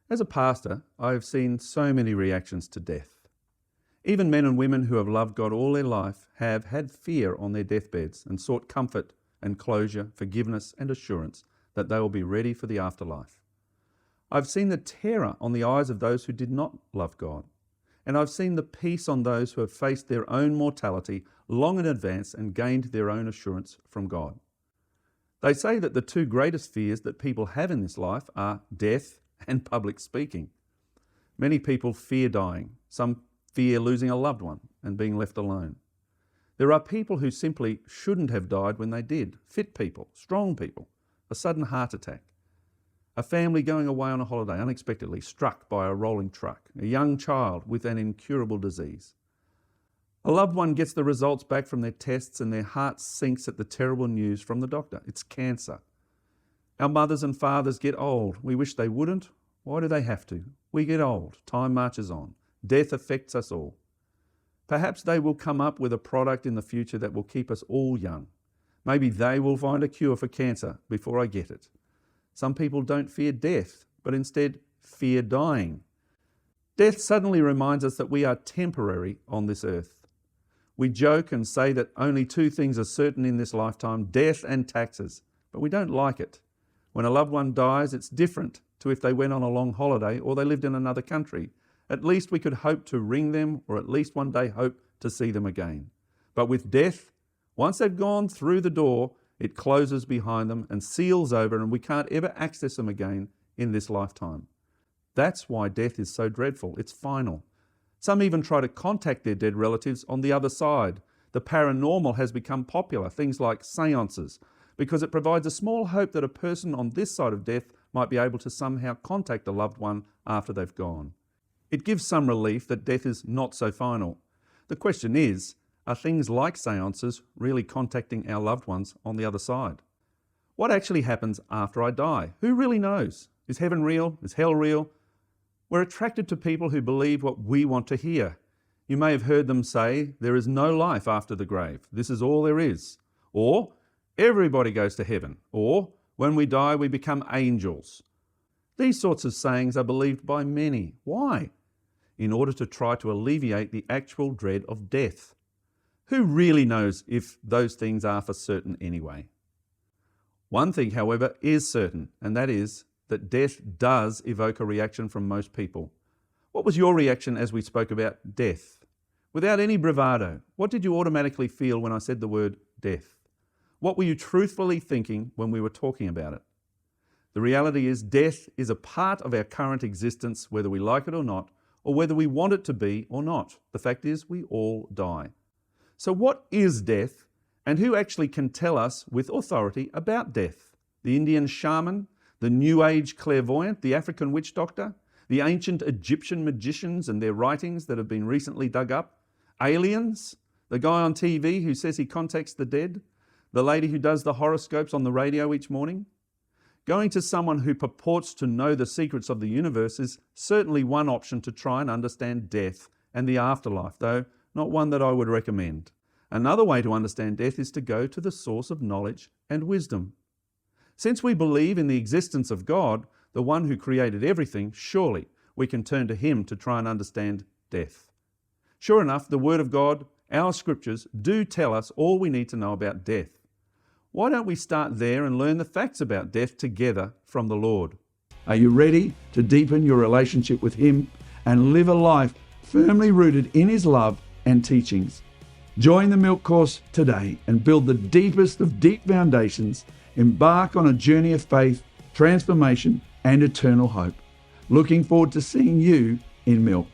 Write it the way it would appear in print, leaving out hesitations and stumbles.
As a pastor, I have seen so many reactions to death. Even men and women who have loved God all their life have had fear on their deathbeds and sought comfort and closure, forgiveness and assurance that they will be ready for the afterlife. I've seen the terror on the eyes of those who did not love God, and I've seen the peace on those who have faced their own mortality long in advance and gained their own assurance from God. They say that the two greatest fears that people have in this life are death and public speaking. Many people fear dying. Some fear losing a loved one and being left alone. There are people who simply shouldn't have died when they did. Fit people, strong people, a sudden heart attack. A family going away on a holiday unexpectedly struck by a rolling truck. A young child with an incurable disease. A loved one gets the results back from their tests and their heart sinks at the terrible news from the doctor. It's cancer. Our mothers and fathers get old. We wish they wouldn't. Why do they have to? We get old. Time marches on. Death affects us all. Perhaps they will come up with a product in the future that will keep us all young. Maybe they will find a cure for cancer before I get it. Some people don't fear death, but instead fear dying. Death suddenly reminds us that we are temporary on this earth. We joke and say that only two things are certain in this lifetime, death and taxes, but we don't like it. When a loved one dies, it's different to if they went on a long holiday or they lived in another country. At least we could hope to ring them or at least one day hope to see them again. But with death, once they've gone through the door, it closes behind them and seals over, and we can't ever access them again in this lifetime. That's why death is so dreadful. It's final. Some even try to contact their dead relatives on the other side. The paranormal has become popular, things like seances, because it provides a small hope that a person on this side of death might be able to somehow contact a loved one after they've gone. It gives some relief that death is not so final. The question is, are things like seances really contacting our loved ones on the other side? What actually happens after I die? Who really knows? Is heaven real? Is hell real? We're attracted to people who believe what we want to hear. You may have heard them say, there is no life after the grave. This is all there is. Or, everybody goes to heaven. Or, when we die, we become angels. These sorts of sayings are believed by many. Why? In order to try to alleviate the actual dread of death. Who really knows if those things are for certain anyway? One thing, however, is certain, and that is that death does evoke a reaction from most people. What was your reaction as we spoke about death? Without any bravado, what did you automatically feel when I said the word death? What were you truthfully thinking when we were talking about it? The reality is death is a part of our current existence, whether we like it or not, or whether we want it to be or not. The fact is we all die. So what is death, and who actually can tell us with authority about death? The Indian shaman, the New Age clairvoyant, the African witch doctor, the ancient Egyptian magicians and their writings that have been recently dug up, aliens, the guy on TV who says he contacts the dead, the lady who does the horoscopes on the radio each morning. Going to someone who purports to know the secrets of the universe is certainly one option to try and understand death and the afterlife, though not one that I would recommend. Another way to understand death is to go to the source of knowledge and wisdom. Since we believe in the existence of God, the one who created everything, surely we can turn to Him to try and understand death. Sure enough, the Word of God, our scriptures, do tell us all we need to know about death. Why don't we start there and learn the facts about death together from the Lord? Are you ready to deepen your relationship with Him and live a life firmly rooted in His love and teachings? Join the Milk Course today and build the deepest of deep foundations. Embark on a journey of faith, transformation, and eternal hope. Looking forward to seeing you in Milk.